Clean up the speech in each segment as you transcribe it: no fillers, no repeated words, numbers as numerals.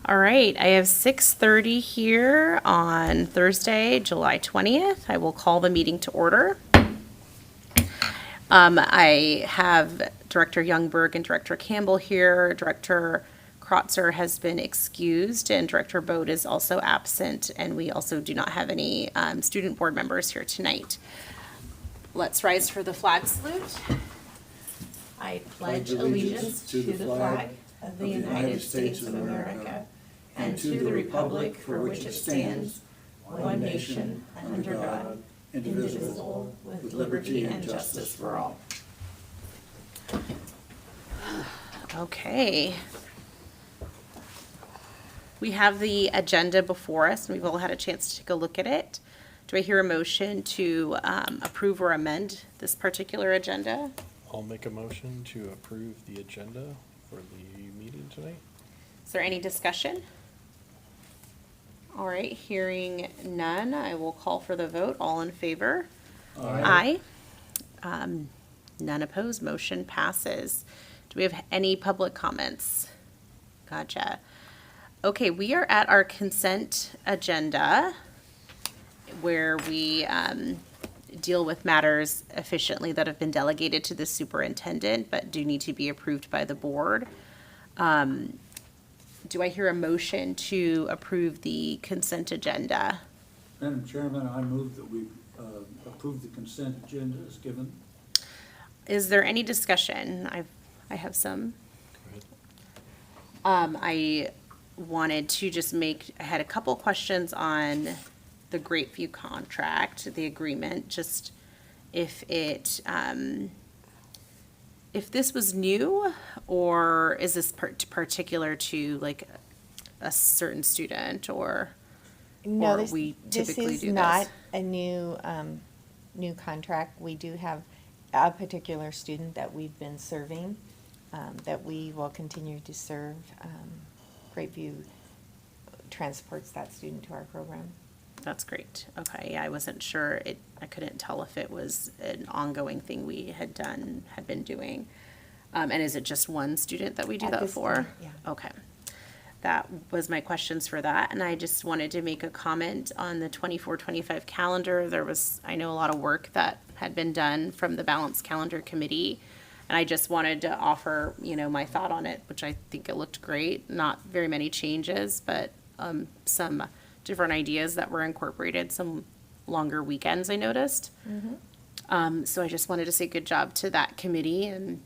All right, I have 6:30 here on Thursday, July 20th. I will call the meeting to order. I have Director Youngberg and Director Campbell here. Director Krotzer has been excused, and Director Bode is also absent, and we also do not have any student board members here tonight. Let's rise for the flag salute. I pledge allegiance to the flag of the United States of America and to the republic for which it stands, one nation, under God, indivisible, with liberty and justice for all. Okay. We have the agenda before us, and we've all had a chance to take a look at it. Do I hear a motion to approve or amend this particular agenda? I'll make a motion to approve the agenda for the meeting tonight. Is there any discussion? All right, hearing none, I will call for the vote. All in favor? Aye. None opposed, motion passes. Do we have any public comments? Gotcha. Okay, we are at our consent agenda where we deal with matters efficiently that have been delegated to the superintendent but do need to be approved by the board. Do I hear a motion to approve the consent agenda? Madam Chairman, I move that we approve the consent agenda as given. Is there any discussion? I have some. Go ahead. I wanted to just I had a couple questions on the Grapeview contract, the agreement, just if this was new, or is this particular to like a certain student, or No, or we typically this do is not this? a new contract. We do have a particular student that we've been serving, that we will continue to serve. Grapeview transports that student to our program. That's great. Okay, yeah, I wasn't sure. I couldn't tell if it was an ongoing thing we had been doing. And is it just one student that we do At that this for? time, yeah. Okay. That was my questions for that. And I just wanted to make a comment on the 24-25 calendar. There was, I know, a lot of work that had been done from the Balanced Calendar Committee. And I just wanted to offer, my thought on it, which I think it looked great. Not very many changes, but some different ideas that were incorporated, some longer weekends I noticed. So I just wanted to say good job to that committee and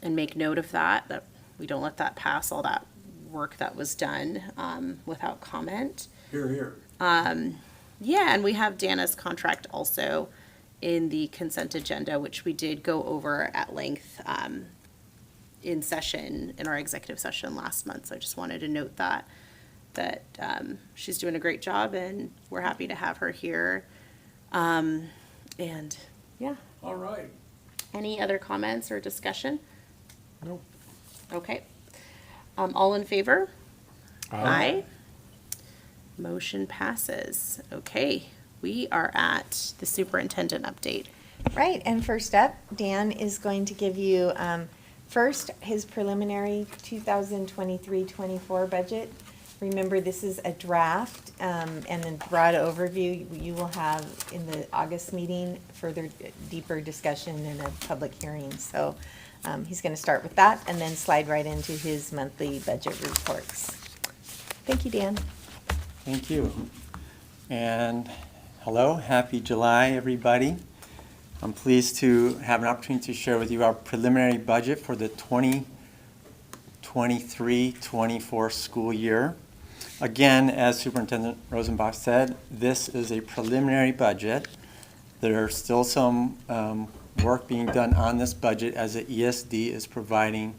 make note of that we don't let that pass, all that work that was done without comment. Here, here. Yeah, and we have Dana's contract also in the consent agenda, which we did go over at length in our executive session last month. So I just wanted to note that she's doing a great job, and we're happy to have her here. And yeah, All right. any other comments or discussion? Nope. Okay. All in favor? Aye. Motion passes. Okay, we are at the superintendent update. Right, and first up, Dan is going to give you, first, his preliminary 2023-24 budget. Remember, this is a draft, and a broad overview. You will have in the August meeting further deeper discussion and a public hearing. So he's going to start with that and then slide right into his monthly budget reports. Thank you, Dan. Thank you. And hello, happy July, everybody. I'm pleased to have an opportunity to share with you our preliminary budget for the 2023-24 school year. Again, as Superintendent Rosenbach said, this is a preliminary budget. There's still some work being done on this budget as the ESD is providing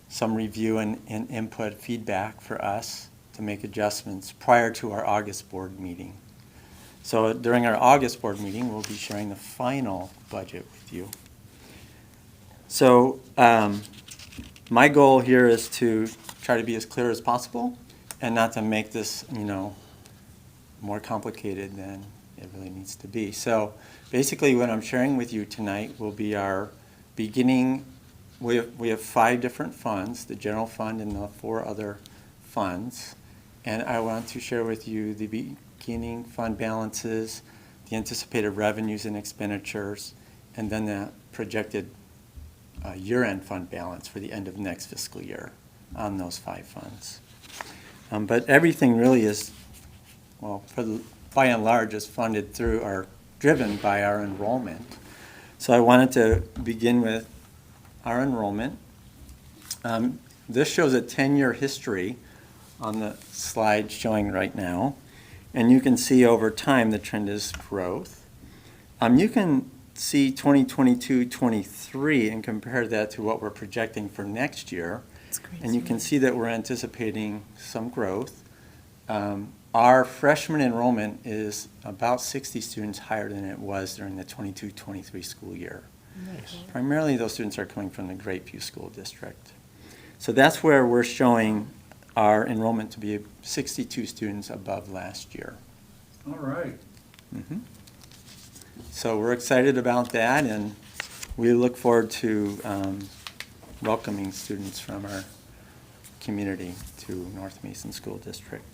some review and input feedback for us to make adjustments prior to our August board meeting. So during our August board meeting, we'll be sharing the final budget with you. So my goal here is to try to be as clear as possible and not to make this, more complicated than it really needs to be. So basically what I'm sharing with you tonight will be our beginning. We have 5 different funds, the general fund and the 4 other funds. And I want to share with you the beginning fund balances, the anticipated revenues and expenditures, and then the projected year-end fund balance for the end of next fiscal year on those 5 funds. But everything really is, well, by and large, is funded through or driven by our enrollment. So I wanted to begin with our enrollment. This shows a 10-year history on the slide showing right now. And you can see over time the trend is growth. You can see 2022-23 and compare that to what we're projecting for next year. And you can see that we're anticipating some growth. Our freshman enrollment is about 60 students higher than it was during the 22-23 school year. Nice. Primarily, those students are coming from the Great View School District. So that's where we're showing our enrollment to be 62 students above last year. All right. Mhm. So we're excited about that, and we look forward to welcoming students from our community to North Mason School District.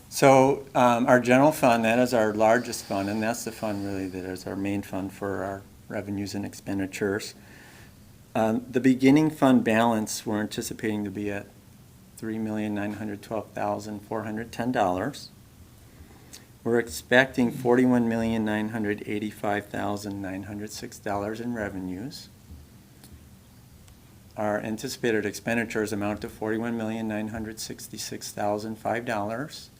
So our general fund, that is our largest fund, and that's the fund really that is our main fund for our revenues and expenditures. The beginning fund balance we're anticipating to be at $3,912,410. We're expecting $41,985,906 in revenues. Our anticipated expenditures amount to $41,966,005.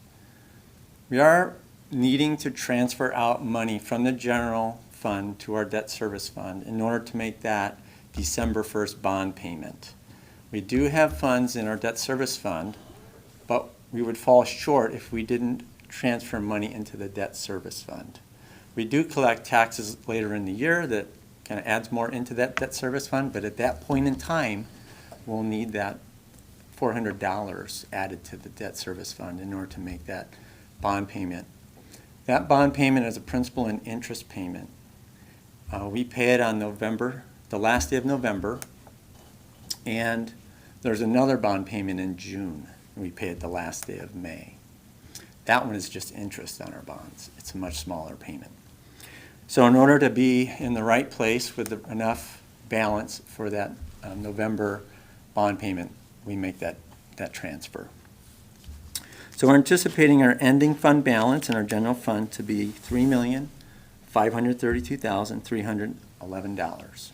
We are needing to transfer out money from the general fund to our debt service fund in order to make that December 1st bond payment. We do have funds in our debt service fund, but we would fall short if we didn't transfer money into the debt service fund. We do collect taxes later in the year that kind of adds more into that debt service fund, but at that point in time, we'll need that $400 added to the debt service fund in order to make that bond payment. That bond payment is a principal and interest payment. We pay it on November, the last day of November, and there's another bond payment in June. We pay it the last day of May. That one is just interest on our bonds. It's a much smaller payment. So in order to be in the right place with enough balance for that November bond payment, we make that transfer. So we're anticipating our ending fund balance in our general fund to be $3,532,311.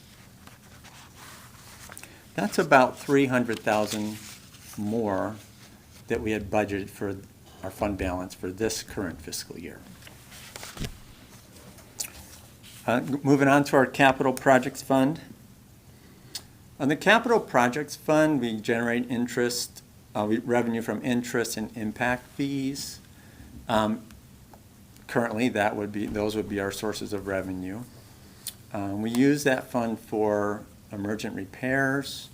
That's about $300,000 more that we had budgeted for our fund balance for this current fiscal year. Moving on to our capital projects fund. On the capital projects fund, we generate interest, revenue from interest and impact fees. Currently, those would be our sources of revenue. We use that fund for emergent repairs,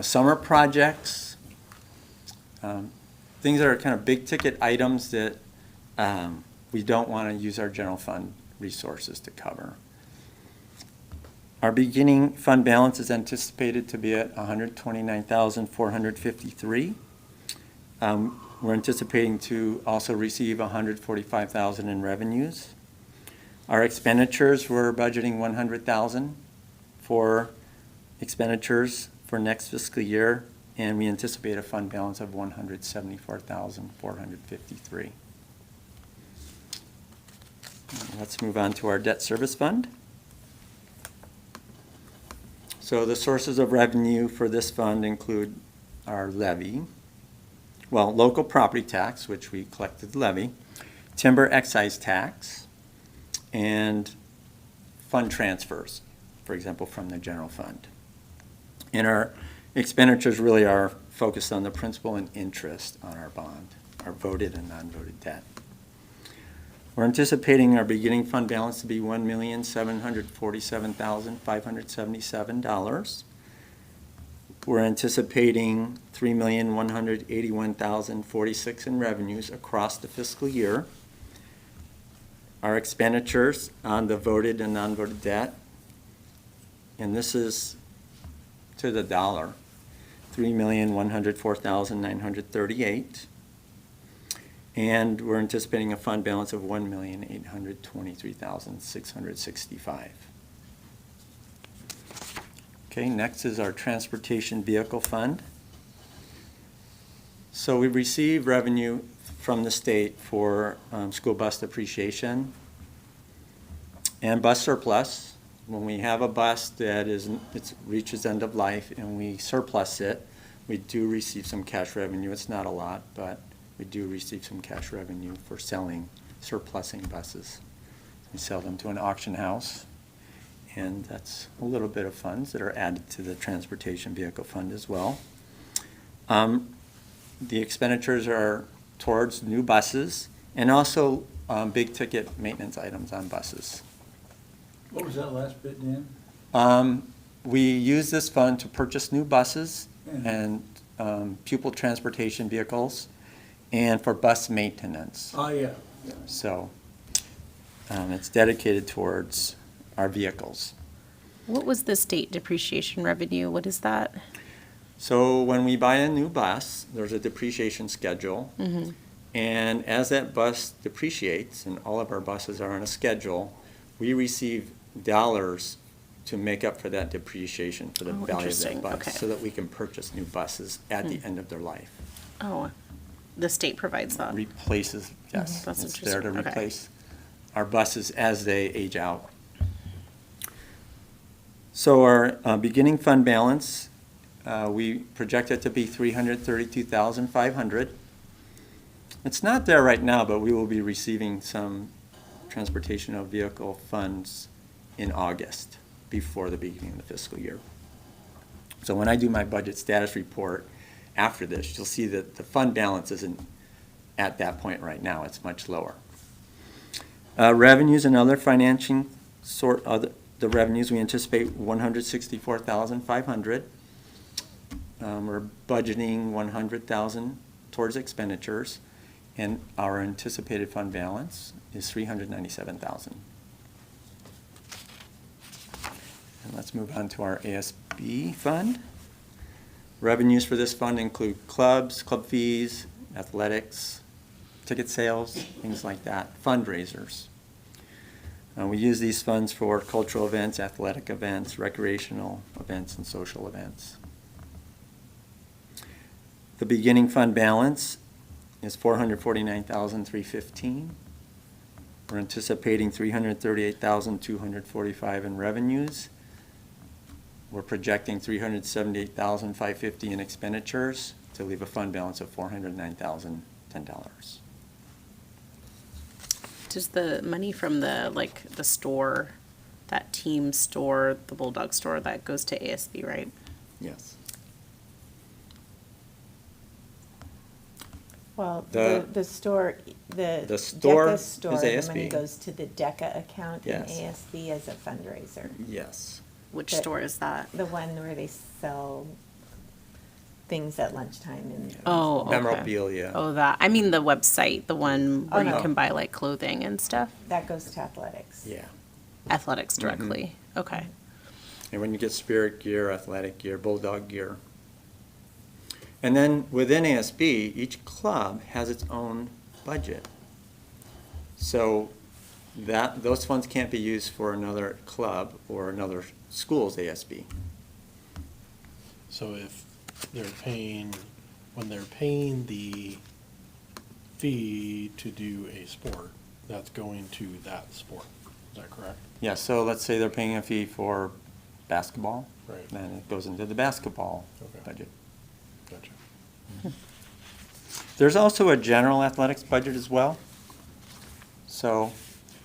summer projects, things that are kind of big ticket items that we don't want to use our general fund resources to cover. Our beginning fund balance is anticipated to be at $129,453. We're anticipating to also receive $145,000 in revenues. Our expenditures, we're budgeting $100,000 for expenditures for next fiscal year, and we anticipate a fund balance of $174,453. Let's move on to our debt service fund. So the sources of revenue for this fund include our levy, local property tax, which we collected the levy, timber excise tax, and fund transfers, for example, from the general fund. And our expenditures really are focused on the principal and interest on our bond, our voted and non-voted debt. We're anticipating our beginning fund balance to be $1,747,577. We're anticipating $3,181,046 in revenues across the fiscal year. Our expenditures on the voted and non-voted debt, and this is to the dollar, $3,104,938. And we're anticipating a fund balance of $1,823,665. Okay, next is our transportation vehicle fund. So we receive revenue from the state for school bus depreciation and bus surplus. When we have a bus that it reaches end of life and we surplus it, we do receive some cash revenue. It's not a lot, but we do receive some cash revenue for surplusing buses. We sell them to an auction house, and that's a little bit of funds that are added to the transportation vehicle fund as well. The expenditures are towards new buses and also big-ticket maintenance items on buses. What was that last bit, Dan? We use this fund to purchase new buses Mhm. and pupil transportation vehicles and for bus maintenance. Oh, yeah. So it's dedicated towards our vehicles. What was the state depreciation revenue? What is that? So when we buy a new bus, there's a depreciation schedule. And as that bus depreciates, and all of our buses are on a schedule, we receive dollars to make up for that depreciation for the Oh, value of interesting. that bus, Okay. so that we can purchase new buses at the end of their life. Oh, the state provides that. Replaces, yes. That's It's there to interesting. Okay. replace our buses as they age out. So our beginning fund balance, we project it to be $332,500. It's not there right now, but we will be receiving some transportation vehicle funds in August, before the beginning of the fiscal year. So when I do my budget status report after this, you'll see that the fund balance isn't at that point right now. It's much lower. Revenues and other financing the revenues, we anticipate $164,500. We're budgeting $100,000 towards expenditures, and our anticipated fund balance is $397,000. And let's move on to our ASB fund. Revenues for this fund include clubs, club fees, athletics, ticket sales, things like that, fundraisers. We use these funds for cultural events, athletic events, recreational events, and social events. The beginning fund balance is $449,315. We're anticipating $338,245 in revenues. We're projecting $378,550 in expenditures to leave a fund balance of $409,010. Does the money from the store, that team store, the Bulldog store, that goes to ASB, right? Yes. Well, The- the store, The store DECA is store, the money ASB. goes to the DECA account in Yes. ASB as a fundraiser. Yes. Which But- store is that? The one where they sell things at lunchtime and. Oh, okay. Memorabilia. Oh, that, I mean the website, the one Oh, where you no. can buy like clothing and stuff? That goes to athletics. Yeah. Athletics directly, okay. And when you get spirit gear, athletic gear, bulldog gear. And then within ASB, each club has its own budget. So those funds can't be used for another club or another school's ASB. So if when they're paying the fee to do a sport, that's going to that sport, is that correct? Yeah, so let's say they're paying a fee for basketball. Right. Then it goes into the basketball Okay. budget. Gotcha. There's also a general athletics budget as well. So,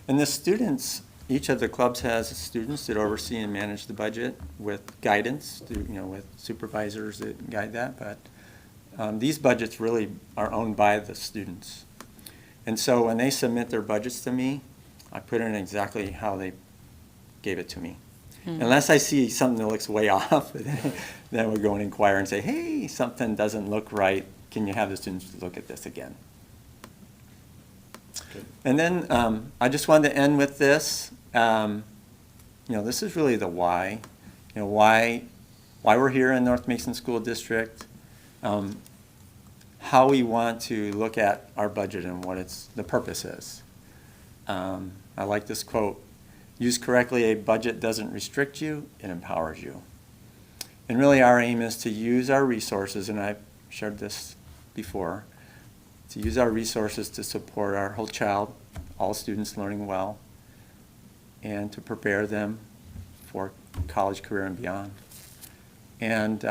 and the students, each of the clubs has students that oversee and manage the budget with guidance, with supervisors that guide that, but these budgets really are owned by the students. And so when they submit their budgets to me, I put in exactly how they gave it to me. Unless I see something that looks way off, then we go and inquire and say, hey, something doesn't look right. Can you have the students look at this again? Good. And then I just wanted to end with this. This is really the why. Why we're here in North Mason School District. how we want to look at our budget and what the purpose is. I like this quote, "Used correctly, a budget doesn't restrict you, it empowers you." And really our aim is to use our resources, and I've shared this before, to use our resources to support our whole child, all students learning well, and to prepare them for college, career, and beyond. And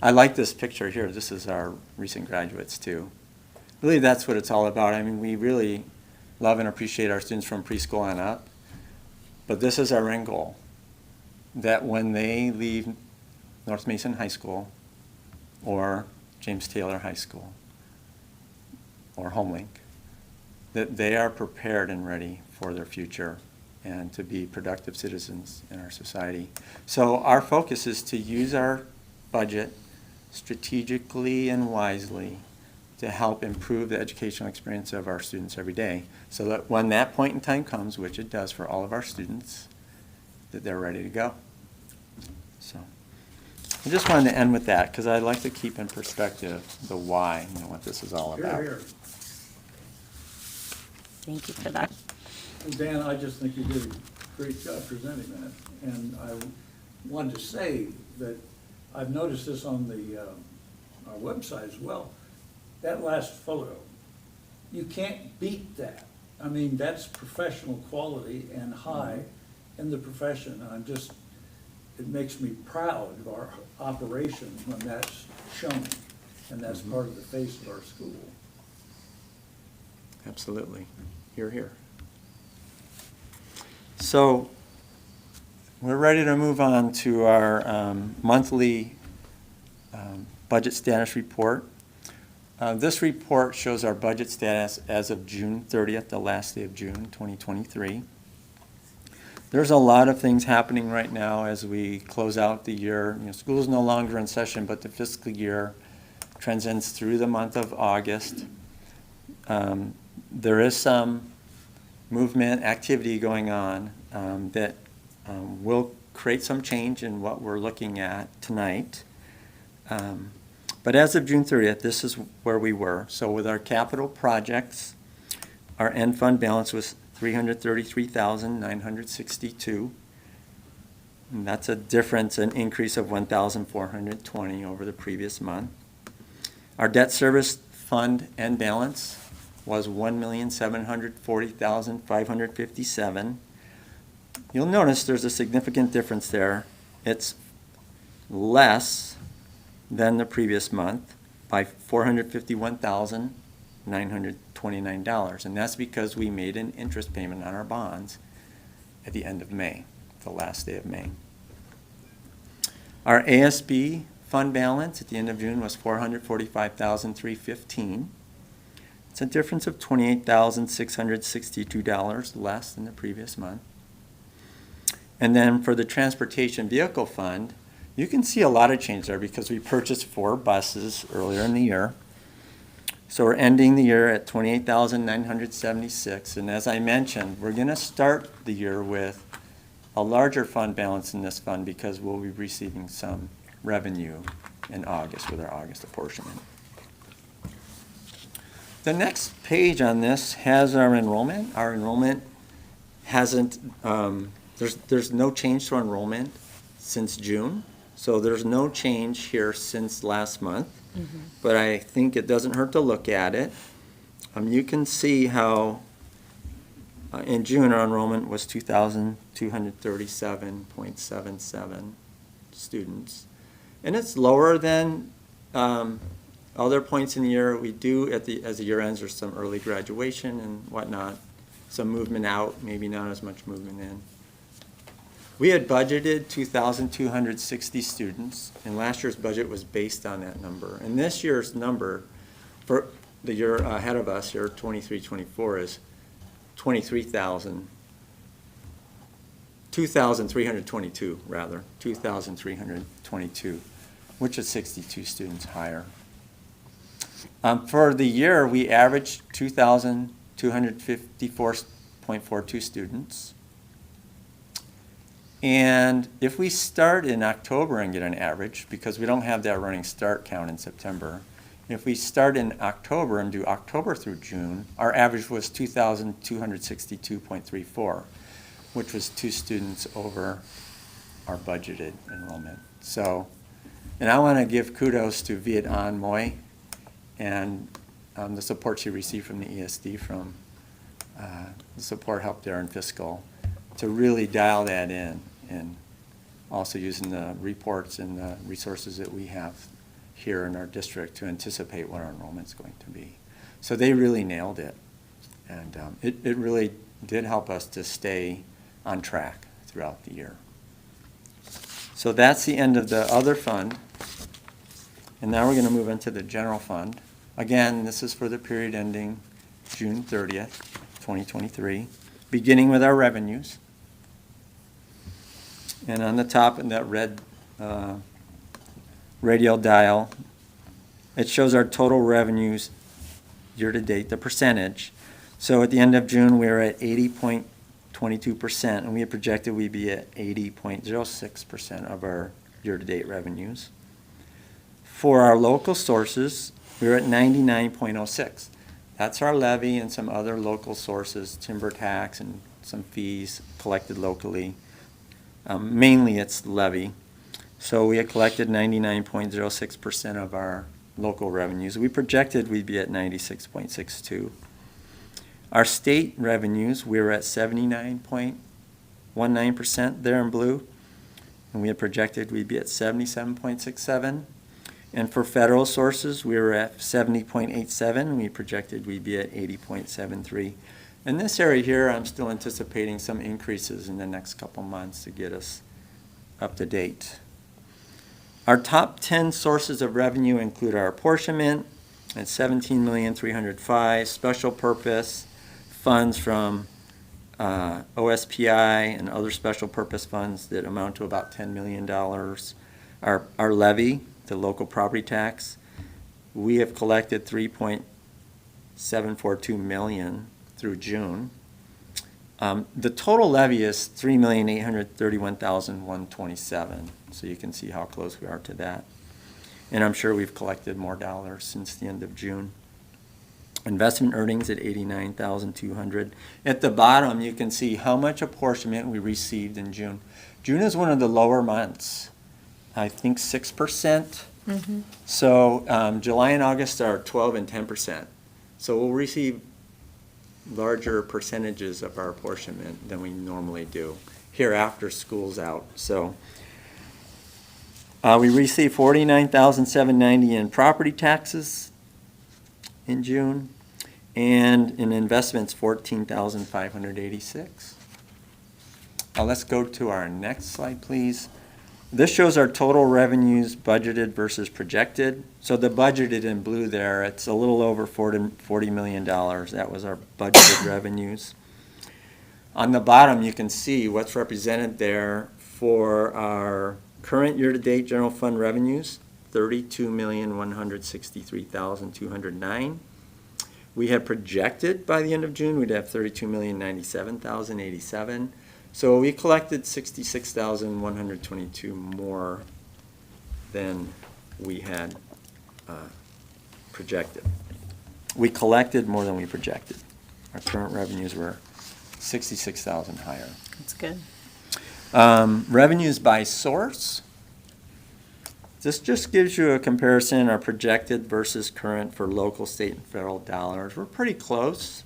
I like this picture here. This is our recent graduates too. Really, that's what it's all about. I mean, we really love and appreciate our students from preschool on up, but this is our end goal, that when they leave North Mason High School or James Taylor High School or HomeLink, that they are prepared and ready for their future and to be productive citizens in our society. So our focus is to use our budget strategically and wisely to help improve the educational experience of our students every day, so that when that point in time comes, which it does for all of our students, that they're ready to go. So I just wanted to end with that because I like to keep in perspective the why, what this is all about. Here, here. Thank you for that. Well, Dan, I just think you did a great job presenting that. And I wanted to say that I've noticed this on our website as well. That last photo, you can't beat that. I mean, that's professional quality and high in the profession. It makes me proud of our operation when that's shown, and that's part of the face of our school. Absolutely. Hear, hear. So we're ready to move on to our monthly budget status report. This report shows our budget status as of June 30th, the last day of June 2023. There's a lot of things happening right now as we close out the year. School is no longer in session, but the fiscal year transcends through the month of August. There is some movement, activity going on that will create some change in what we're looking at tonight. But as of June 30th, this is where we were. So with our capital projects, our end fund balance was $333,962. And that's a difference, an increase of $1,420 over the previous month. Our debt service fund end balance was $1,740,557. You'll notice there's a significant difference there. It's less than the previous month by $451,929. And that's because we made an interest payment on our bonds at the end of May, the last day of May. Our ASB fund balance at the end of June was $445,315. It's a difference of $28,662 less than the previous month. And then for the transportation vehicle fund, you can see a lot of change there because we purchased 4 buses earlier in the year. So we're ending the year at $28,976. And as I mentioned, we're going to start the year with a larger fund balance in this fund because we'll be receiving some revenue in August with our August apportionment. The next page on this has our enrollment. Our enrollment hasn't, there's no change to our enrollment since June. So there's no change here since last month, but I think it doesn't hurt to look at it. You can see how in June our enrollment was 2,237.77 students. And it's lower than other points in the year. We do, as the year ends, there's some early graduation and whatnot, some movement out, maybe not as much movement in. We had budgeted 2,260 students, and last year's budget was based on that number. And this year's number for the year ahead of us, year 23-24, is 2,322, which is 62 students higher. For the year, we averaged 2,254.42 students. And if we start in October and get an average, because we don't have that running start count in September, If we start in October and do October through June, our average was 2,262.34, which was 2 students over our budgeted enrollment. So, and I want to give kudos to Viet An Moy and the support she received from the ESD from the support help there in fiscal to really dial that in, and also using the reports and the resources that we have here in our district to anticipate what our enrollment's going to be. So they really nailed it. And it really did help us to stay on track throughout the year. So that's the end of the other fund. And now we're going to move into the general fund. Again, this is for the period ending June 30th, 2023, beginning with our revenues. And on the top in that red radial dial, it shows our total revenues year-to-date, the percentage. So at the end of June, we were at 80.22%, and we had projected we'd be at 80.06% of our year-to-date revenues. For our local sources, we were at 99.06. That's our levy and some other local sources, timber tax and some fees collected locally. Mainly it's levy. So we had collected 99.06% of our local revenues. We projected we'd be at 96.62. Our state revenues, we were at 79.19% there in blue, and we had projected we'd be at 77.67. And for federal sources, we were at 70.87, and we projected we'd be at 80.73. In this area here, I'm still anticipating some increases in the next couple months to get us up to date. Our top 10 sources of revenue include our apportionment at $17,305,000, special purpose funds from OSPI and other special purpose funds that amount to about $10 million. Our levy, the local property tax, we have collected $3.742 million through June. The total levy is $3,831,127, so you can see how close we are to that. And I'm sure we've collected more dollars since the end of June. Investment earnings at $89,200. At the bottom, you can see how much apportionment we received in June. June is one of the lower months, I think 6%. Mm-hmm. So July and August are 12 and 10%. So we'll receive larger percentages of our apportionment than we normally do here after school's out. So we received $49,790 in property taxes in June, and in investments $14,586. Let's go to our next slide, please. This shows our total revenues budgeted versus projected. So the budgeted in blue there, it's a little over $40 million. That was our budgeted revenues. On the bottom, you can see what's represented there for our current year-to-date general fund revenues, $32,163,209. We had projected by the end of June we'd have $32,097,087. So we collected $66,122 more than we had projected. We collected more than we projected. Our current revenues were $66,000 higher. That's good. Revenues by source. This just gives you a comparison, our projected versus current for local, state, and federal dollars. We're pretty close.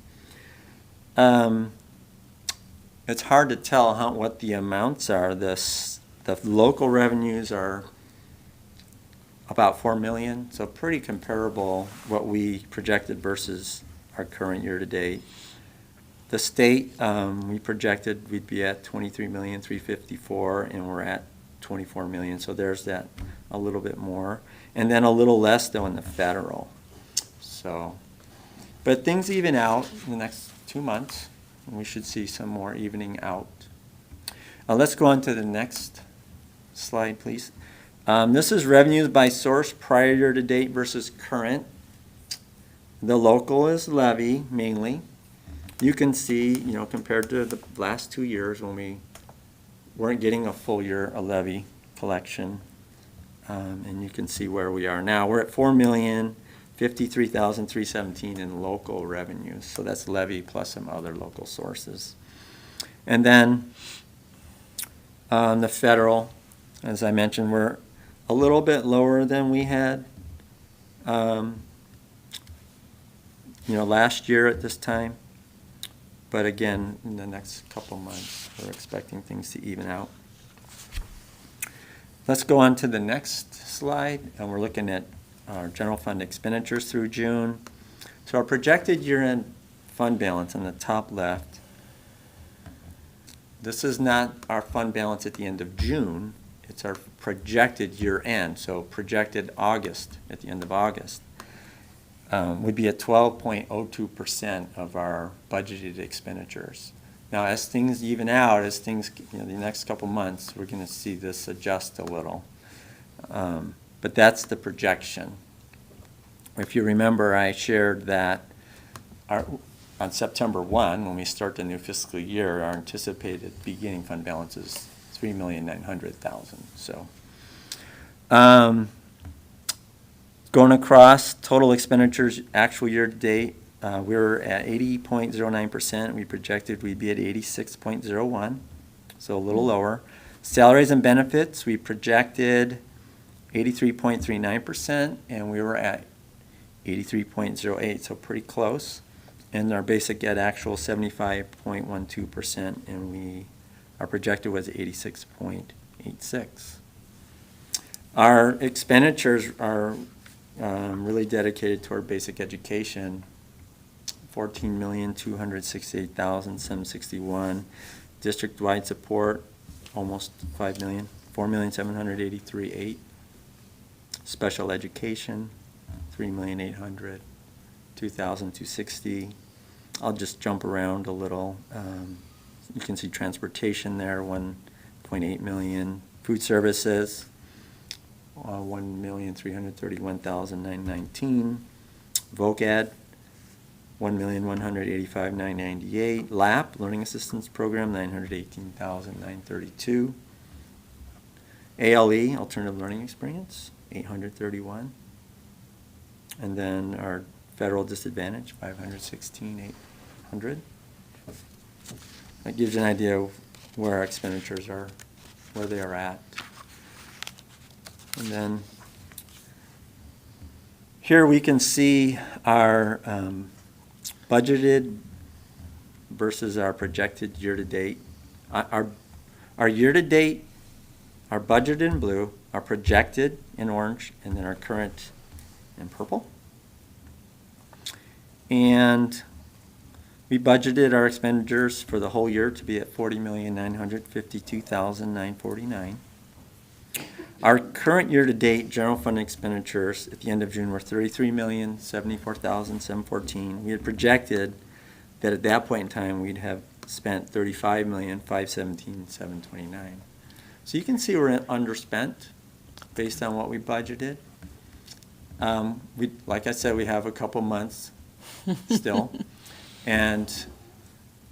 It's hard to tell what the amounts are. The local revenues are about $4 million, so pretty comparable what we projected versus our current year-to-date. The state, we projected we'd be at $23,354,000, and we're at $24 million, so there's that a little bit more. And then a little less, though, in the federal. So, but things even out in the next 2 months. We should see some more evening out. Let's go on to the next slide, please. This is revenues by source prior year to date versus current. The local is levy mainly. You can see, compared to the last 2 years when we weren't getting a full year of levy collection, and you can see where we are now. We're at $53,317 in local revenues. So that's levy plus some other local sources. And then on the federal, as I mentioned, we're a little bit lower than we had last year at this time. But again, in the next couple months, we're expecting things to even out. Let's go on to the next slide, and we're looking at our general fund expenditures through June. So our projected year-end fund balance on the top left, this is not our fund balance at the end of June, it's our projected year-end, so projected August, at the end of August, would be at 12.02% of our budgeted expenditures. Now, as things even out, as things, the next couple months, we're going to see this adjust a little. But that's the projection. If you remember, I shared that on September 1, when we start the new fiscal year, our anticipated beginning fund balance is $3,900,000. So, going across, total expenditures, actual year to date, we were at 80.09%. We projected we'd be at 86.01, so a little lower. Salaries and benefits, we projected 83.39%, and we were at 83.08, so pretty close. And our basic ed actual 75.12%, and our projected was 86.86. Our expenditures are really dedicated toward basic education. $14,268,761. District-wide support, almost $5 million, $4,783,800. Special education, $3,800,000, $2,260. I'll just jump around a little. You can see transportation there, $1.8 million. Food services, $1,331,919. Voc Ed, $1,185,998. LAP, Learning Assistance Program, $918,932. ALE, Alternative Learning Experience, $831. And then our Federal Disadvantage, $516,800. That gives you an idea of where our expenditures are, where they are at. And then here we can see our budgeted versus our projected year-to-date. Our year-to-date, our budgeted in blue, our projected in orange, and then our current in purple. And we budgeted our expenditures for the whole year to be at $40,952,949. Our current year-to-date general fund expenditures at the end of June were $33,074,714. We had projected that at that point in time we'd have spent $35,517,729. So you can see we're underspent based on what we budgeted. Like I said, we have a couple months still, and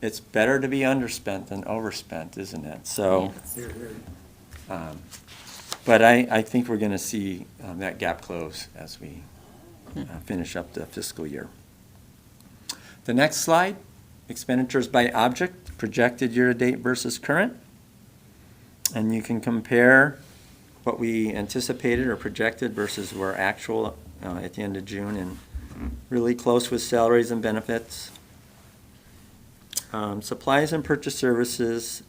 it's better to be underspent than overspent, isn't it? So. Here, here. But I think we're going to see that gap close as we finish up the fiscal year. The next slide, expenditures by object, projected year-to-date versus current. And you can compare what we anticipated or projected versus where actual at the end of June, and really close with salaries and benefits. Supplies and purchase services,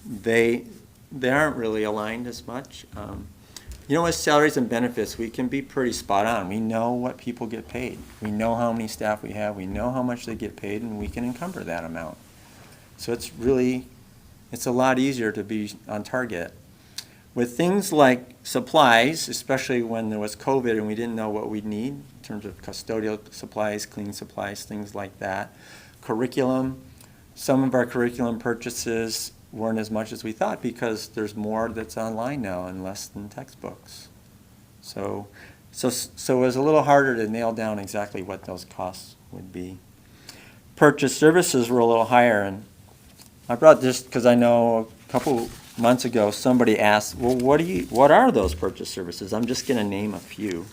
they aren't really aligned as much. With salaries and benefits, we can be pretty spot on. We know what people get paid. We know how many staff we have. We know how much they get paid, and we can encumber that amount. So it's a lot easier to be on target. With things like supplies, especially when there was COVID and we didn't know what we'd need in terms of custodial supplies, cleaning supplies, things like that. Curriculum, some of our curriculum purchases weren't as much as we thought because there's more that's online now and less than textbooks. So it was a little harder to nail down exactly what those costs would be. Purchase services were a little higher, and I brought this because I know a couple months ago somebody asked, well, what are those purchase services? I'm just going to name a few.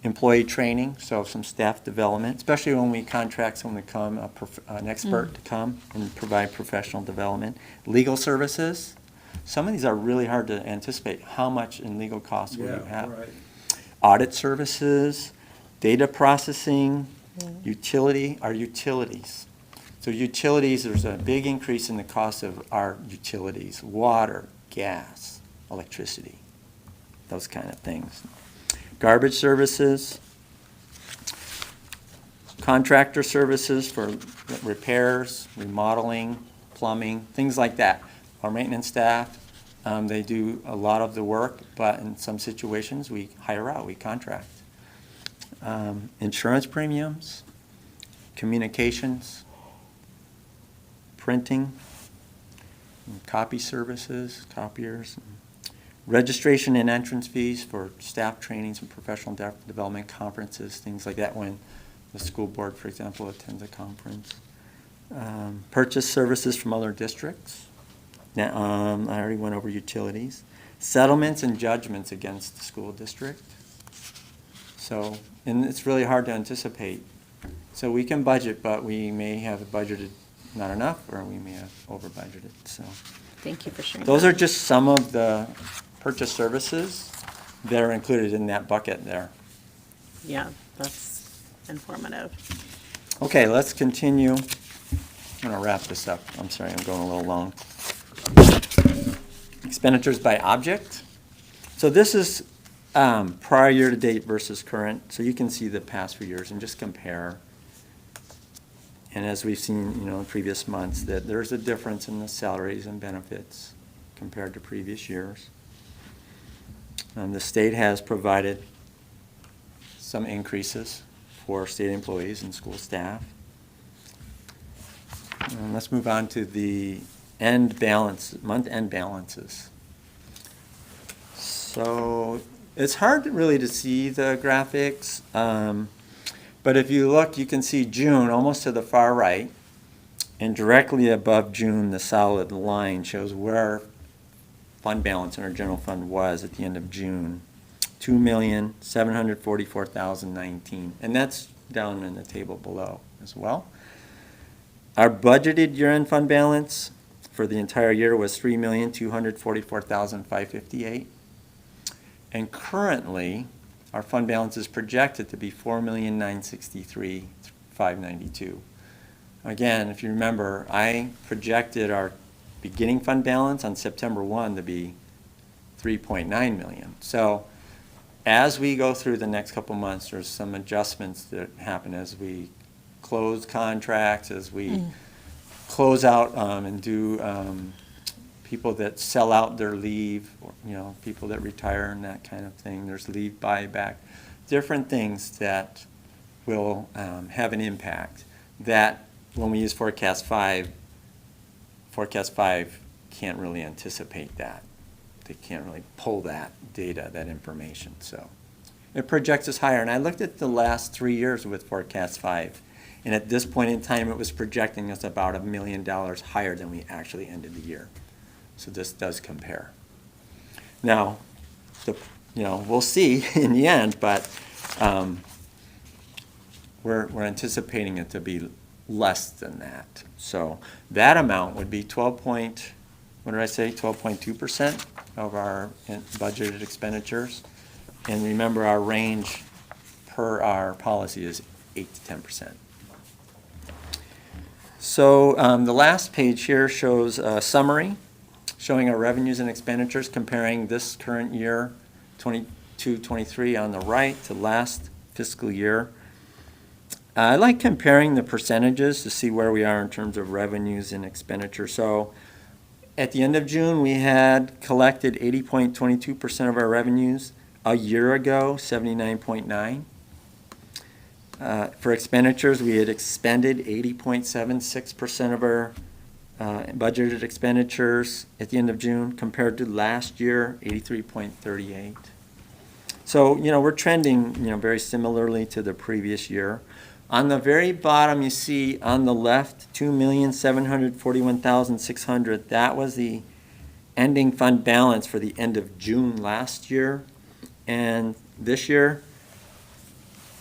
Employee training, so some staff development, especially when we contract someone to come, an expert to come and provide professional development. Legal services, some of these are really hard to anticipate how much in legal costs will you Yeah, have. right. Audit services, data processing, our utilities. So utilities, there's a big increase in the cost of our utilities, water, gas, electricity, those kind of things. Garbage services, contractor services for repairs, remodeling, plumbing, things like that. Our maintenance staff, they do a lot of the work, but in some situations, we hire out, we contract. Insurance premiums, communications, printing, copy services, copiers, registration and entrance fees for staff trainings and professional development conferences, things like that when the school board, for example, attends a conference. Purchase services from other districts. Now, I already went over utilities. Settlements and judgments against the school district. So, and it's really hard to anticipate. So we can budget, but we may have budgeted not enough, or we may have over budgeted, so. Thank you for sharing. Those that. are just some of the purchase services that are included in that bucket there. Yeah, that's informative. Okay, let's continue. I'm gonna wrap this up. I'm sorry, I'm going a little long. Expenditures by object. So this is prior year to date versus current, so you can see the past few years and just compare. And as we've seen, in previous months, that there's a difference in the salaries and benefits compared to previous years. The state has provided some increases for state employees and school staff. And let's move on to the month-end balances. So it's hard really to see the graphics, but if you look, you can see June almost to the far right, and directly above June, the solid line shows where our fund balance in our general fund was at the end of June, $2,744,019, and that's down in the table below as well. Our budgeted year-end fund balance for the entire year was $3,244,558, and currently our fund balance is projected to be $4,963,592. Again, if you remember, I projected our beginning fund balance on September 1 to be $3.9 million. So as we go through the next couple months, there's some adjustments that happen as we close contracts, as we close out and do people that sell out their leave, or, people that retire and that kind of thing. There's leave buyback, different things that will have an impact that when we use Forecast 5 can't really anticipate that. They can't really pull that data, that information. So it projects us higher. And I looked at the last 3 years with Forecast 5, and at this point in time, it was projecting us about $1 million higher than we actually ended the year. So this does compare. Now, we'll see in the end, but we're anticipating it to be less than that. So that amount would be 12.2% of our budgeted expenditures. And remember, our range per our policy is 8 to 10%. So the last page here shows a summary showing our revenues and expenditures comparing this current year, 22-23 on the right, to last fiscal year. I like comparing the percentages to see where we are in terms of revenues and expenditure. So at the end of June, we had collected 80.22% of our revenues. A year ago, 79.9%. For expenditures, we had expended 80.76% of our budgeted expenditures at the end of June, compared to last year, 83.38%. So, we're trending, very similarly to the previous year. On the very bottom, you see on the left, $2,741,600. That was the ending fund balance for the end of June last year. And this year,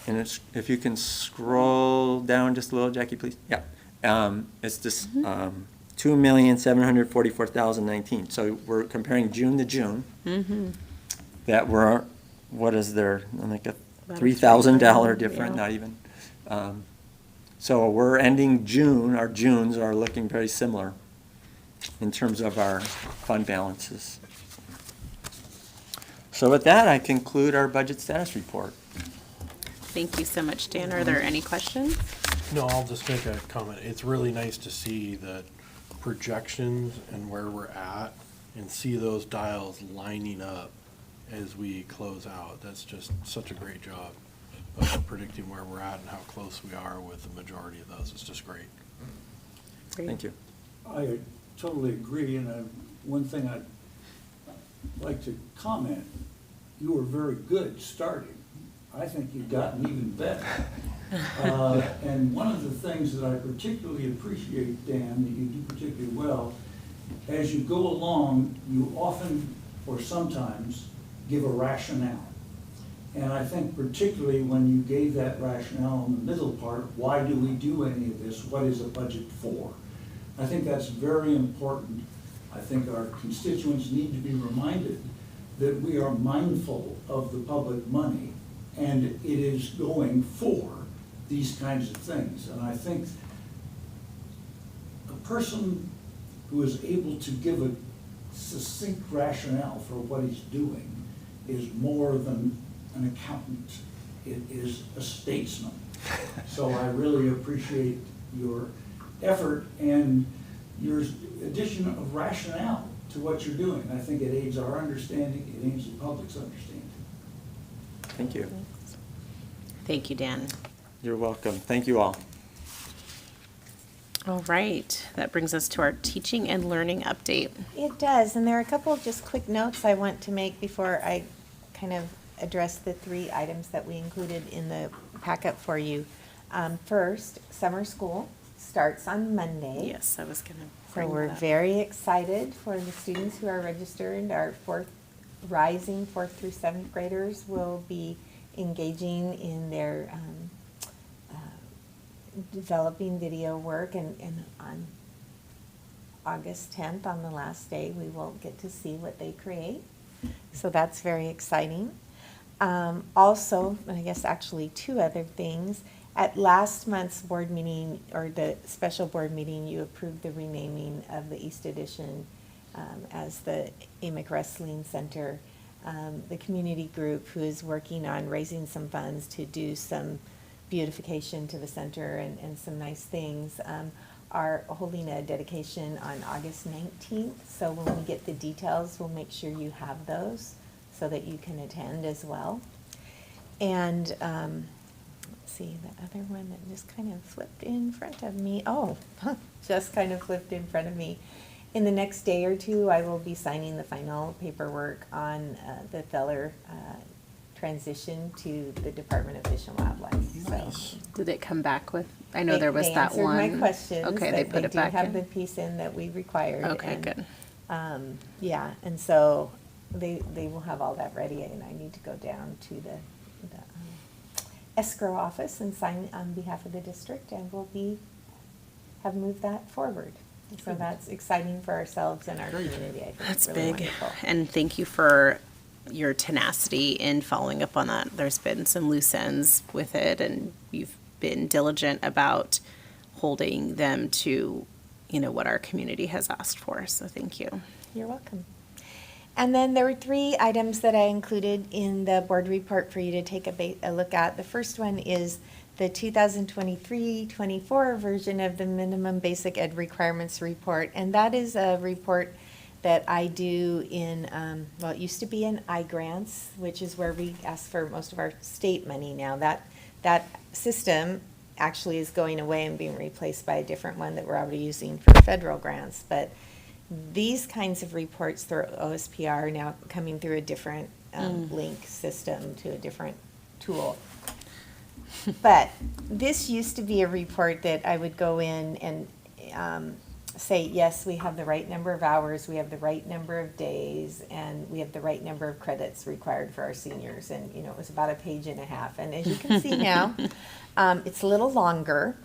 and it's, if you can scroll down just a little, Jackie, please. Yeah. It's just 2,744,019. So we're comparing June to June. That we're, what is there, like a About a $3,000 $3,000, different, yeah. not even. So we're ending June, our Junes are looking very similar in terms of our fund balances. So with that, I conclude our budget status report. Thank you so much, Dan. Are there any questions? No, I'll just make a comment. It's really nice to see the projections and where we're at and see those dials lining up as we close out. That's just such a great job of predicting where we're at and how close we are with the majority of those. It's just great. Great. Thank you. I totally agree, and one thing I'd like to comment, you were very good starting. I think you've gotten even better. And one of the things that I particularly appreciate, Dan, that you do particularly well, as you go along, you often, or sometimes, give a rationale. And I think particularly when you gave that rationale in the middle part, why do we do any of this? What is a budget for? I think that's very important. I think our constituents need to be reminded that we are mindful of the public money and it is going for these kinds of things. And I think a person who is able to give a succinct rationale for what he's doing is more than an accountant. It is a statesman. So I really appreciate your effort and your addition of rationale to what you're doing. I think it aids our understanding, it aids the public's understanding. Thank you. Thank you, Dan. You're welcome. Thank you all. All right, that brings us to our teaching and learning update. It does, and there are a couple of just quick notes I want to make before I kind of address the 3 items that we included in the packet for you. First, summer school starts on Monday. Yes, I was gonna So bring we're that up. very excited for the students who are registered. Our rising 4th through 7th graders will be engaging in their developing video work, and on August 10th, on the last day, we will get to see what they create. So that's very exciting. Also, and I guess actually 2 other things. At last month's board meeting, or the special board meeting, you approved the renaming of the East Addition as the Amick Wrestling Center. The community group who is working on raising some funds to do some beautification to the center and some nice things are holding a dedication on August 19th. So when we get the details, we'll make sure you have those so that you can attend as well. And let's see, the other one that just kind of flipped in front of me. Oh, just kind of flipped in front of me. In the next day or 2, I will be signing the final paperwork on the Feller transition to the Department of Fish and Wildlife. Nice. So Did it come back with, I know there was they that one. answered my questions. Okay, they put it back do have the in. piece in that we required. Okay, and, good. Yeah, and so they will have all that ready, and I need to go down to the escrow office and sign on behalf of the district, and have moved that forward. So that's exciting for ourselves and our community. I think That's it's really big. wonderful. And thank you for your tenacity in following up on that. There's been some loose ends with it, and you've been diligent about holding them to, what our community has asked for. So thank you. You're welcome. And then there were 3 items that I included in the board report for you to take a look at. The first one is the 2023-24 version of the Minimum Basic Ed Requirements Report. And that is a report that I do in, it used to be in iGrants, which is where we ask for most of our state money now. That system actually is going away and being replaced by a different one that we're already using for federal grants. But these kinds of reports through OSPR are now coming through a different link system to a different tool. But this used to be a report that I would go in and say, yes, we have the right number of hours, we have the right number of days, and we have the right number of credits required for our seniors. And, you know, it was about a page and a half. And as you can see now, it's a little longer.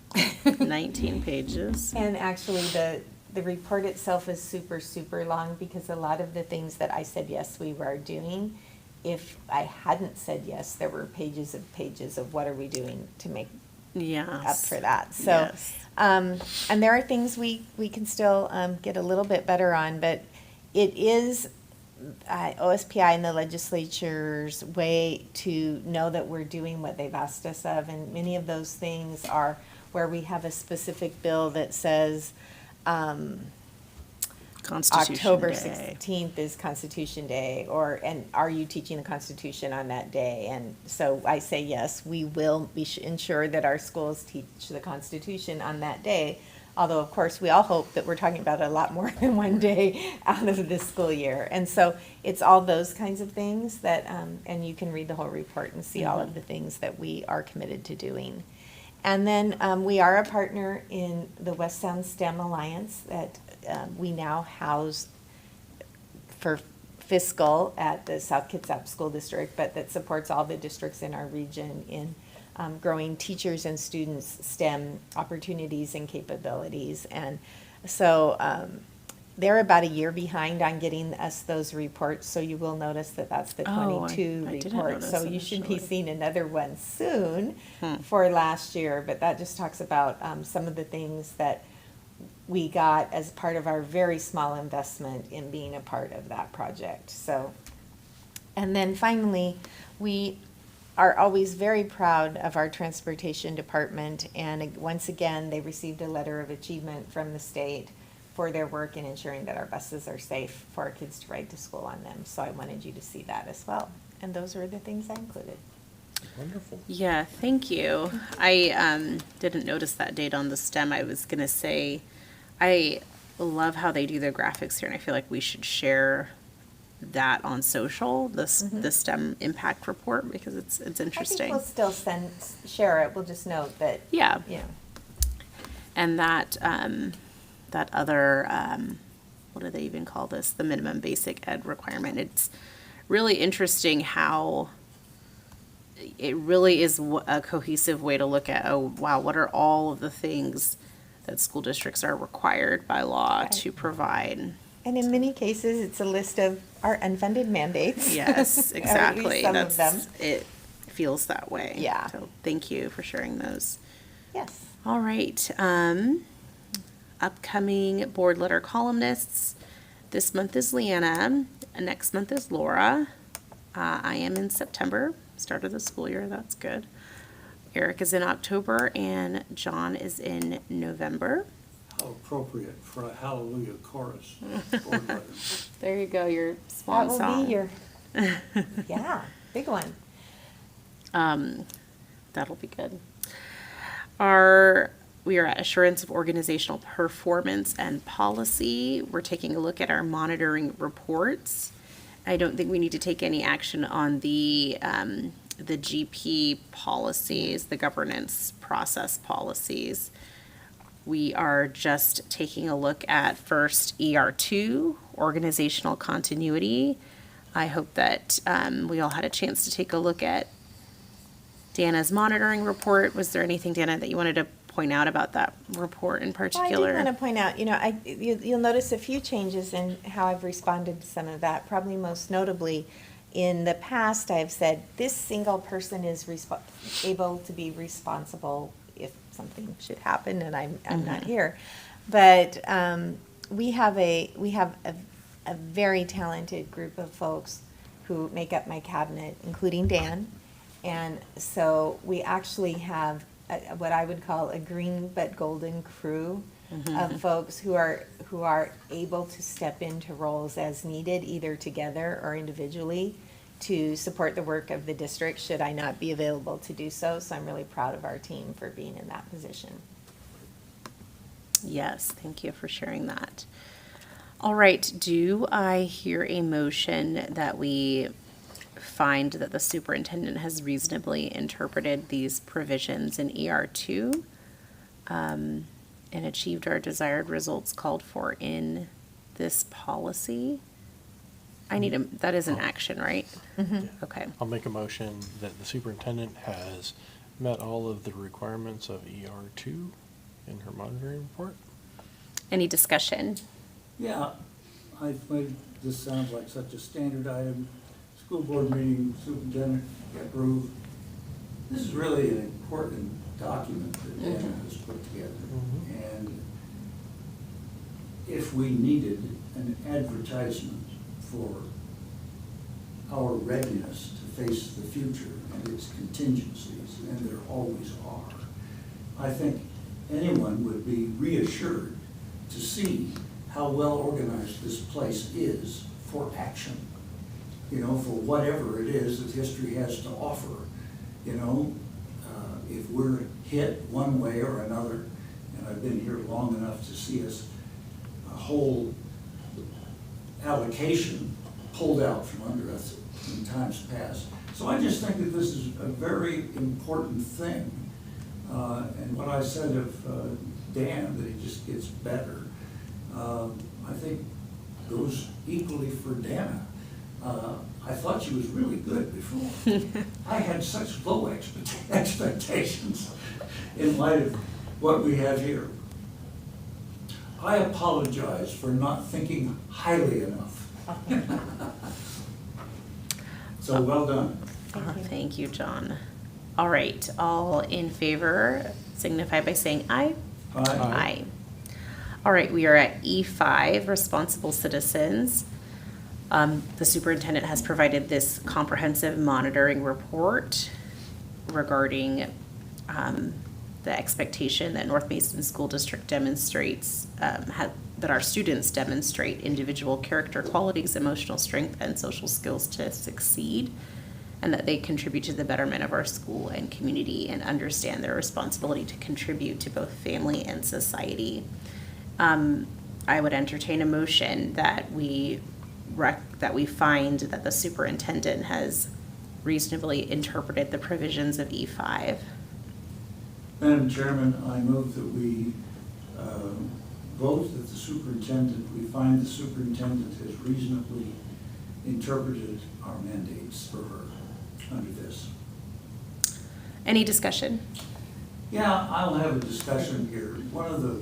19 pages. And actually, the report itself is super, super long because a lot of the things that I said, yes, we were doing, if I hadn't said yes, there were pages of what are we doing to make Yes. up for that. So, Yes. and there are things we can still get a little bit better on, but it is OSPI and the legislature's way to know that we're doing what they've asked us of, and many of those things are where we have a specific bill that says Constitution October Day. 16th is Constitution Day, and are you teaching the Constitution on that day? And so I say, yes, we will ensure that our schools teach the Constitution on that day. Although, of course, we all hope that we're talking about a lot more than one day out of this school year. And so it's all those kinds of things that, and you can read the whole report and see all of the things that we are committed to doing. And then we are a partner in the West Sound STEM Alliance that we now house for fiscal at the South Kitsap School District, but that supports all the districts in our region in growing teachers and students' STEM opportunities and capabilities. And so they're about a year behind on getting us those reports, so you will notice that that's the Oh, 22 I didn't report. notice So you should be initially. seeing another one soon for last year, but that just talks about some of the things that we got as part of our very small investment in being a part of that project. So, and then finally, we are always very proud of our transportation department, and once again, they received a letter of achievement from the state for their work in ensuring that our buses are safe for our kids to ride to school on them. So I wanted you to see that as well. And those are the things I included. Wonderful. Yeah, thank you. I didn't notice that date on the STEM. I was going to say, I love how they do the graphics here, and I feel like we should share that on social, the STEM impact report, because it's I think interesting. we'll still share it. We'll just note that, Yeah, you know, and that that other what do they even call this? The minimum basic ed requirement. It's really interesting how it really is a cohesive way to look at, oh, wow, what are all of the things that school districts are required by law Right. to provide? and in many cases, it's a list of our unfunded mandates. Yes, Or at least exactly. some of them. It feels that way. Yeah. So thank you for sharing those. Yes. All right. Upcoming board letter columnists. This month is Leanna. Next month is Laura. I am in September, start of the school year. That's good. Eric is in October, and John is in November. How appropriate for a hallelujah chorus. board letter. There you go, your That swan will song. be your, yeah, big one. That'll be good. We are at assurance of organizational performance and policy. We're taking a look at our monitoring reports. I don't think we need to take any action on the GP policies, the governance process policies. We are just taking a look at first ER2, organizational continuity. I hope that we all had a chance to take a look at Dana's monitoring report. Was there anything, Dana, that you wanted to point out about that report in Well, I particular? did want to point out, you'll notice a few changes in how I've responded to some of that. Probably most notably, in the past, I've said this single person is able to be responsible if something should happen and I'm not here. But we have a very talented group of folks who make up my cabinet, including Dan. And so we actually have what I would call a green but golden crew of folks who are able to step into roles as needed, either together or individually, to support the work of the district should I not be available to do so. So I'm really proud of our team for being in that position. Yes, thank you for sharing that. All right, do I hear a motion that we find that the superintendent has reasonably interpreted these provisions in ER2 and achieved our desired results called for in this policy. That is an action, right? Okay. I'll make a motion that the superintendent has met all of the requirements of ER2 in her monitoring report. Any discussion? Yeah, I think this sounds like such a standard item. School board meeting, superintendent approved. This is really an important document that Dana has put together. And if we needed an advertisement for our readiness to face the future and its contingencies, and there always are, I think anyone would be reassured to see how well organized this place is for action. You know, for whatever it is that history has to offer. You know, if we're hit one way or another, and I've been here long enough to see us, a whole allocation pulled out from under us in times past. So I just think that this is a very important thing. And what I said of Dan, that he just gets better, I think goes equally for Dana. I thought she was really good before. I had such low expectations in light of what we have here. I apologize for not thinking highly enough. So well done. Thank you, John. All right, all in favor signify by saying aye. Aye. Aye. All right, we are at E5, responsible citizens. The superintendent has provided this comprehensive monitoring report regarding the expectation that North Mason School District demonstrates, that our students demonstrate individual character qualities, emotional strength, and social skills to succeed, and that they contribute to the betterment of our school and community and understand their responsibility to contribute to both family and society. I would entertain a motion that we find that the superintendent has reasonably interpreted the provisions of E5. Madam Chairman, I move that we vote that the superintendent, we find the superintendent has reasonably interpreted our mandates for her under this. Any discussion? Yeah, I'll have a discussion here. One of the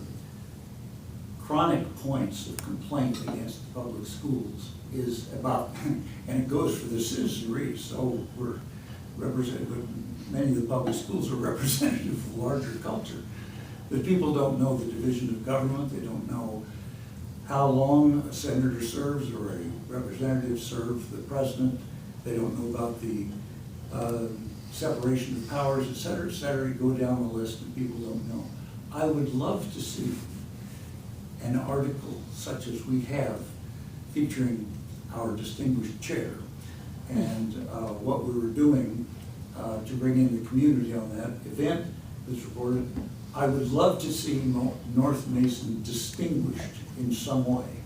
chronic points of complaint against the public schools is about, and it goes for the citizenry, so we're representative, many of the public schools are representative of larger culture. But people don't know the division of government, they don't know how long a senator serves or a representative serves the president, they don't know about the separation of powers, et cetera, go down the list and people don't know. I would love to see an article such as we have featuring our distinguished chair and what we were doing to bring in the community on that event that's reported. I would love to see North Mason distinguished in some way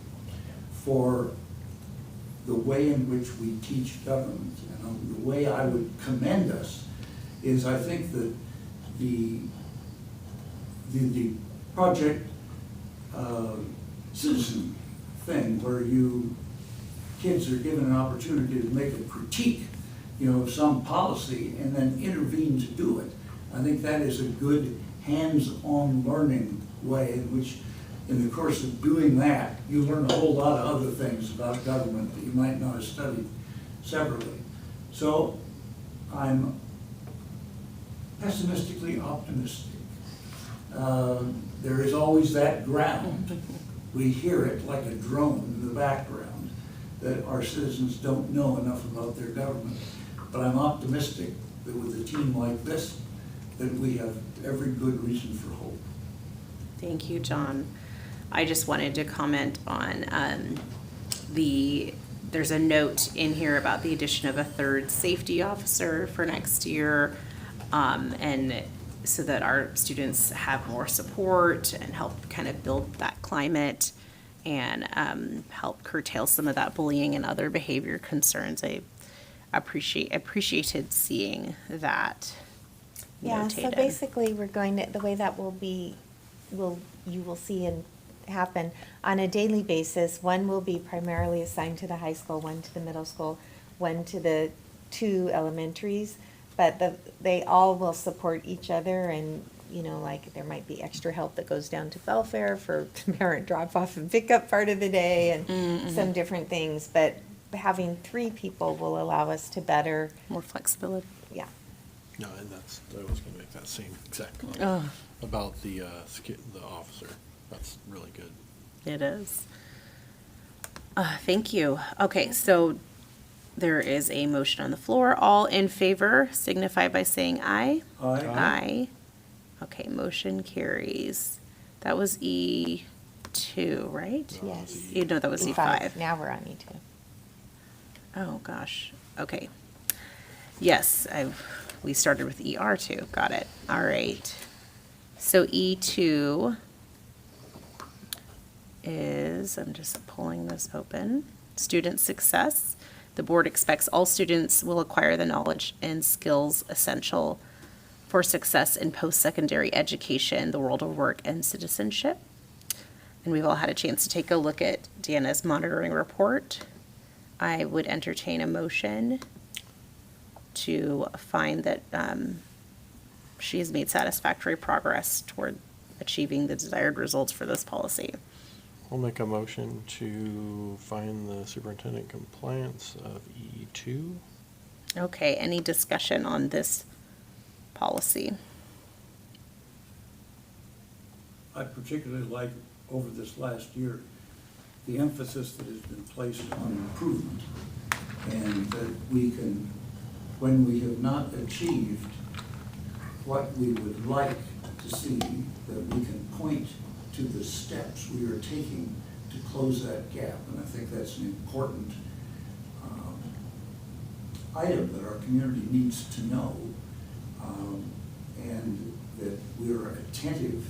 for the way in which we teach government. And the way I would commend us is I think that the project citizen thing where kids are given an opportunity to make a critique, of some policy and then intervene to do it. I think that is a good hands-on learning way in which, in the course of doing that, you learn a whole lot of other things about government that you might not have studied separately. So I'm pessimistically optimistic. There is always that ground. We hear it like a drone in the background that our citizens don't know enough about their government. But I'm optimistic that with a team like this, that we have every good reason for hope. Thank you, John. I just wanted to comment on there's a note in here about the addition of a third safety officer for next year, and so that our students have more support and help kind of build that climate and help curtail some of that bullying and other behavior concerns. I appreciated seeing that Yeah, so notated. basically, we're going to, the way that will be you will see and happen on a daily basis. One will be primarily assigned to the high school, one to the middle school, one to the two elementaries, but they all will support each other, and, you know, like, there might be extra help that goes down to Belfair for parent drop-off and pickup part of the day, and some different things, but having three people will allow us to better, More flexibility. yeah. No, and I was gonna make that same exact comment Oh, about the officer. That's really good. it is. Thank you. Okay, so there is a motion on the floor. All in favor signify by saying aye. Aye. Aye. Okay, motion carries. That was E2, right? Yes. No, that was E5. Now we're on E2. Oh, gosh. Okay. Yes, we started with ER2. Got it. All right. So E2 is, I'm just pulling this open, student success. The board expects all students will acquire the knowledge and skills essential for success in post-secondary education, the world of work, and citizenship. And we've all had a chance to take a look at Deanna's monitoring report. I would entertain a motion to find that she has made satisfactory progress toward achieving the desired results for this policy. I'll make a motion to find the superintendent compliance of E2. Okay, any discussion on this policy? I particularly like, over this last year, the emphasis that has been placed on improvement, and that we can, when we have not achieved what we would like to see, that we can point to the steps we are taking to close that gap. And I think that's an important item that our community needs to know, and that we're attentive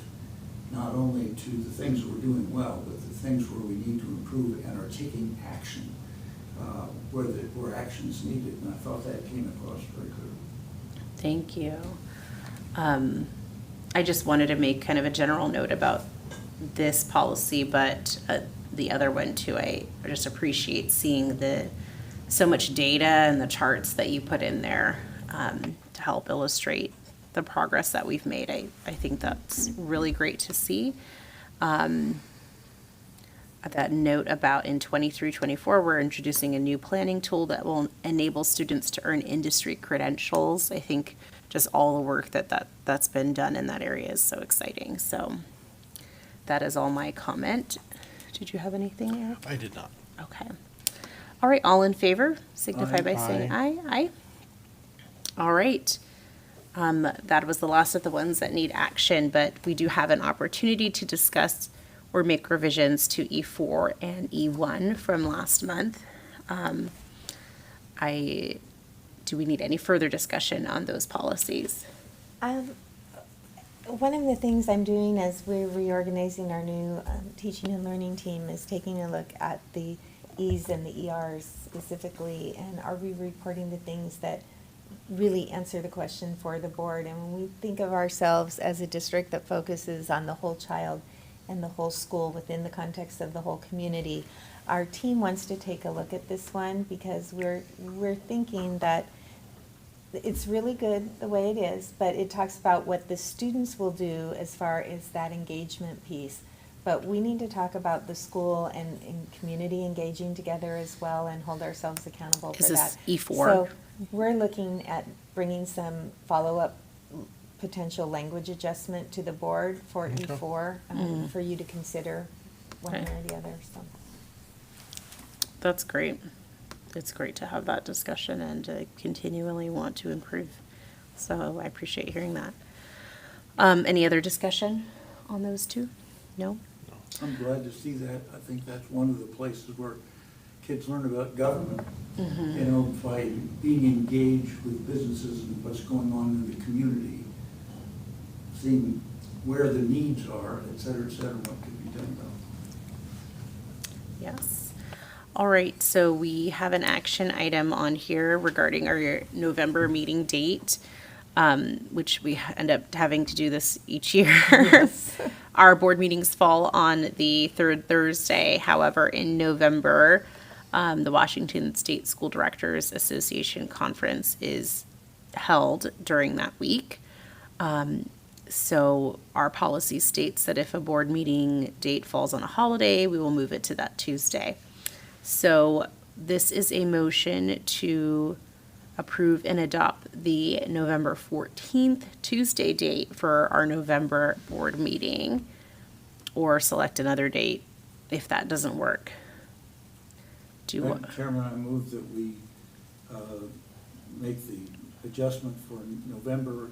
not only to the things that we're doing well, but the things where we need to improve, and are taking action where action is needed. And I thought that came across very clearly. Thank you. I just wanted to make kind of a general note about this policy, but the other one too. I just appreciate seeing so much data and the charts that you put in there to help illustrate the progress that we've made. I think that's really great to see. That note about in 23-24, we're introducing a new planning tool that will enable students to earn industry credentials. I think just all the work that's been done in that area is so exciting. So that is all my comment. Did you have anything, Eric? I did not. Okay. All right, all in favor, signify Aye. by saying aye. Aye. All right. That was the last of the ones that need action, but we do have an opportunity to discuss or make revisions to E4 and E1 from last month. Do we need any further discussion on those policies? One of the things I'm doing as we're reorganizing our new teaching and learning team is taking a look at the E's and the ERs specifically, and are we reporting the things that really answer the question for the board? And when we think of ourselves as a district that focuses on the whole child and the whole school within the context of the whole community, our team wants to take a look at this one, because we're thinking that it's really good the way it is, but it talks about what the students will do as far as that engagement piece. But we need to talk about the school and community engaging together as well, and hold ourselves accountable for Is that. this E4? So we're looking at bringing some follow-up potential language adjustment to the board for Okay. E4, for you to consider one way Okay. or the other, so. That's great. It's great to have that discussion and to continually want to improve. So I appreciate hearing that. Any other discussion on those two? No? I'm glad to see that. I think that's one of the places where kids learn about government, you know, by being engaged with businesses and what's going on in the community, seeing where the needs are, et cetera, what could be done about it. Yes. All right, so we have an action item on here regarding our November meeting date, which we end up having to do this each year. Our board meetings fall on the third Thursday. However, in November, the Washington State School Directors Association Conference is held during that week. So our policy states that if a board meeting date falls on a holiday, we will move it to that Tuesday. So this is a motion to approve and adopt the November 14th Tuesday date for our November board meeting, or select another date if that doesn't work. Do Madam Chairman, I move that we make the adjustment for November,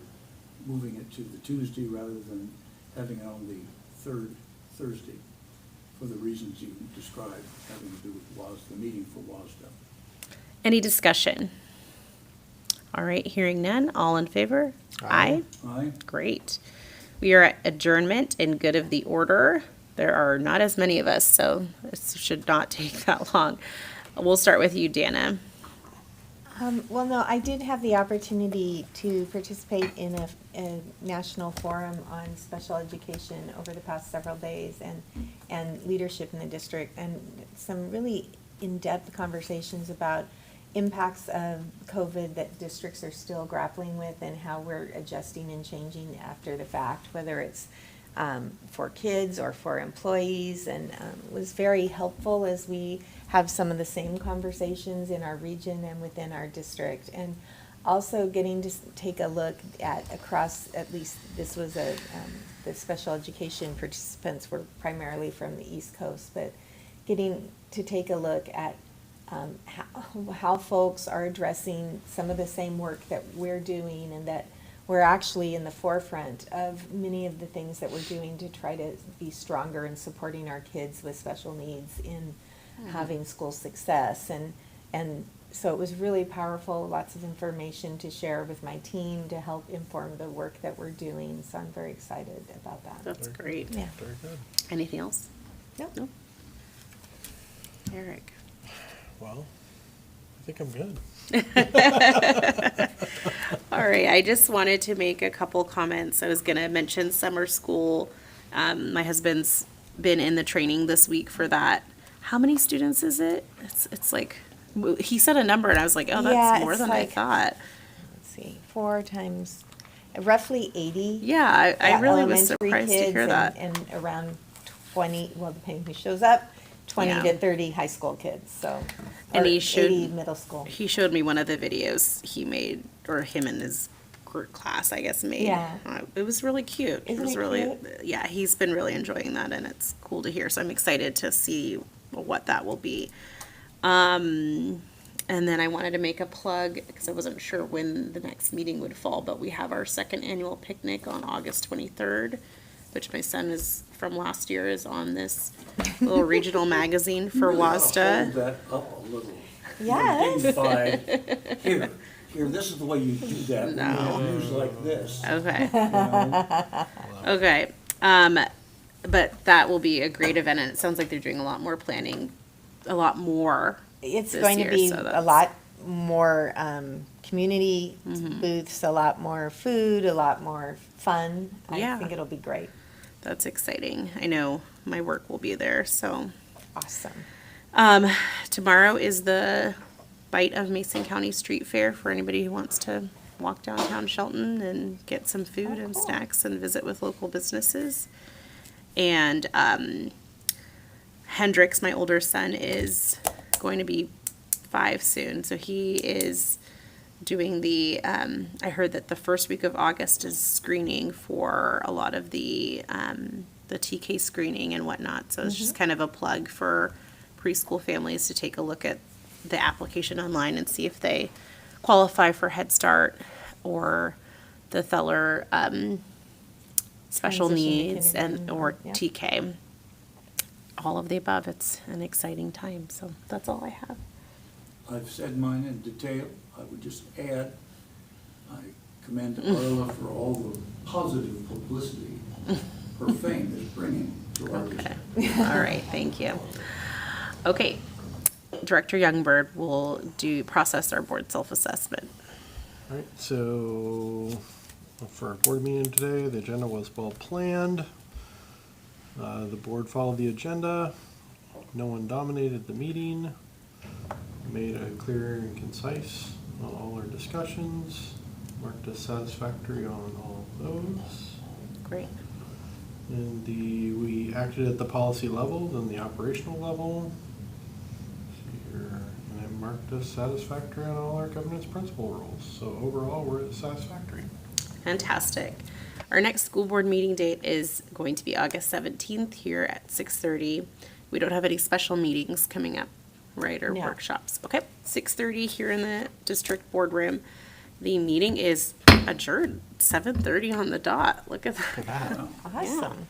moving it to the Tuesday rather than having it on the third Thursday, for the reasons you described, having to do with the meeting for WASDA. Any discussion? All right, hearing none, all in favor? Aye. Aye? Great. We are at adjournment in good of the order. There are not as many of us, so this should not take that long. We'll start with you, Dana. Well, no, I did have the opportunity to participate in a national forum on special education over the past several days, and leadership in the district, and some really in-depth conversations about impacts of COVID that districts are still grappling with, and how we're adjusting and changing after the fact, whether it's for kids or for employees, and it was very helpful as we have some of the same conversations in our region and within our district. And also getting to take a look at across, at least this was the special education participants were primarily from the East Coast, but getting to take a look at how folks are addressing some of the same work that we're doing, and that we're actually in the forefront of many of the things that we're doing to try to be stronger in supporting our kids with special needs in having school success. And so it was really powerful, lots of information to share with my team to help inform the work that we're doing. So I'm very excited about that. That's great. Yeah. Very good. Anything else? Nope. Nope. Eric. Well, I think I'm good. All right, I just wanted to make a couple comments. I was gonna mention summer school. My husband's been in the training this week for that. How many students is it? It's like, he said a number and I was like, oh, Yeah, that's more it's than like- I thought. Let's see, 4 times, roughly 80. Yeah, I really was elementary surprised to kids hear that. And around 20, well, depending who shows up, 20 Yeah. to 30 high school kids, so. And or he showed- 80 middle school. He showed me one of the videos he made, or him and his class, I guess, made. Yeah. It was really cute. Isn't It was it really, cute? yeah, he's been really enjoying that, and it's cool to hear. So I'm excited to see what that will be. And then I wanted to make a plug, because I wasn't sure when the next meeting would fall, but we have our second annual picnic on August 23rd, which my son is from last year is on this little regional magazine for You really ought to WASDA. Hold that up a little. Yes. Dignified. Here, this is the way you do that. when you have news like this. Okay. you know. Okay, but that will be a great event, and it sounds like they're doing a lot more planning, a lot more. It's this going to year, be so a that's- lot more community Mm-hmm. booths, a lot more food, a lot more fun. Yeah. I think it'll be great. That's exciting. I know my work will be there, so. Awesome. Tomorrow is the Bite of Mason County Street Fair for anybody who wants to walk downtown Shelton and get some food and cool. snacks and visit with local businesses. And Hendrix, my older son, is going to be 5 soon, so he is doing the, I heard that the first week of August is screening for a lot of the TK screening and whatnot, so it's just kind of a plug for preschool families to take a look at the application online and see if they qualify for Head Start or the Feller special Transition to needs and, kindergarten, or yeah. TK. All of the above. It's an exciting time, so that's all I have. I've said mine in detail. I would just add, I commend Arla for all the positive publicity her fame is bringing to our Okay. district. All right, thank you. Okay, Director Youngberg will process our board self-assessment. All right, so for our board meeting today, the agenda was well planned. The board followed the agenda. No one dominated the meeting. Made it clear and concise on all our discussions. Marked as satisfactory on all of those. Great. And we acted at the policy levels and the operational level. See here, and I marked as satisfactory on all our governance principle rules. So overall, we're at satisfactory. Fantastic. Our next school board meeting date is going to be August 17th here at 6:30. We don't have any special meetings coming up, right, or No. workshops. Okay, 6:30 here in the district boardroom. The meeting is adjourned, 7:30 on the dot. Look at that. Look at that. Awesome.